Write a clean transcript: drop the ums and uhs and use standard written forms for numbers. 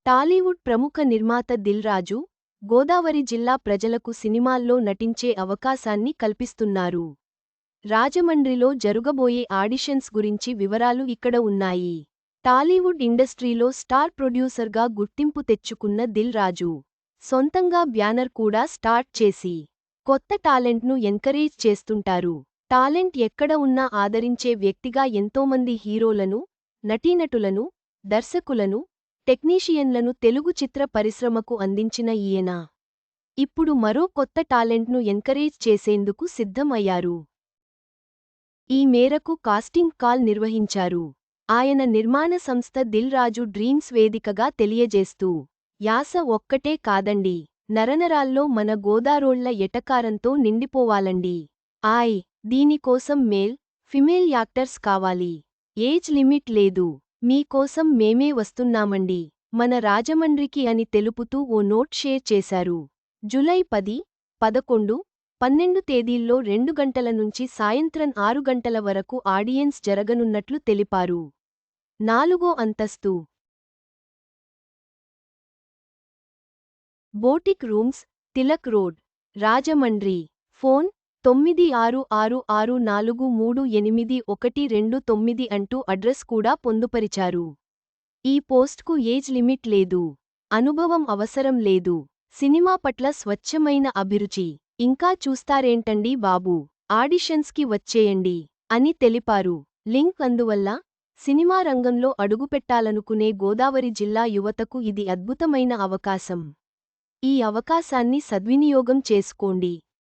టాలీవుడ్ ప్రముఖ నిర్మాత దిల్ రాజు, గోదావరి జిల్లా ప్రజలకు సినిమాల్లో నటించే అవకాశాన్ని కల్పిస్తున్నారు. రాజమండ్రిలో జరుగబోయే ఆడిషన్స్ గురించి వివరాలు ఇక్కడ ఉన్నాయి. టాలీవుడ్ ఇండస్ట్రీలో స్టార్ ప్రొడ్యూసర్గా గుర్తింపు తెచ్చుకున్న దిల్ రాజు, సొంతంగా బ్యానర్ కూడా స్టార్ట్ చేసి, కొత్త టాలెంట్ను ఎంకరేజ్ చేస్తుంటారు. టాలెంట్ ఎక్కడ ఉన్నా ఆదరించే వ్యక్తిగా ఎంతోమంది హీరోలను, నటీనటులను, దర్శకులను, టెక్నీషియన్లను తెలుగు చిత్ర పరిశ్రమకు అందించిన ఈయన, ఇప్పుడు మరో కొత్త టాలెంట్ను ఎంకరేజ్ చేసేందుకు సిద్ధం అయ్యారు. ఈ మేరకు కాస్టింగ్ కాల్ నిర్వహించారు. ఆయన నిర్మాణ సంస్థ దిల్ రాజు డ్రీమ్స్ వేదికగా తెలియజేస్తూ, యాస ఒక్కటే కాదండి, నరనరాల్లో మన గోదారోళ్ల ఎటకారంతో నిండిపోవాలండి. దీనికోసం మేల్, ఫిమేల్ యాక్టర్స్ కావాలి. ఏజ్ లిమిట్ లేదు. మీకోసం మేమే వస్తున్నామండి మన రాజమండ్రికి అని తెలుపుతూ ఓ నోట్ షేర్ చేశారు. జూలై 10, 11, 12 తేదీల్లో 2 గంటల నుంచి సాయంత్రం 6 గంటల వరకు ఆడియన్స్ జరగనున్నట్లు తెలిపారు. 4వ అంతస్తు boutique rooms, Tilak road, Rajahmundry. Phone 9666438129 అంటూ అడ్రస్ కూడా పొందుపరిచారు. ఈ పోస్ట్కు ఏజ్ లిమిట్ లేదు. అనుభవం అవసరం లేదు. సినిమా పట్ల స్వచ్ఛమైన అభిరుచి. ఇంకా చూస్తారేంటండీ బాబూ, ఆడిషన్స్కి వచ్చేయండి అని తెలిపారు. లింక్ అందువల్ల, సినిమా రంగంలో అడుగుపెట్టాలనుకునే గోదావరి జిల్లా యువతకు ఇది అద్భుతమైన అవకాశం. ఈ అవకాశాన్ని సద్వినియోగం చేసుకోండి.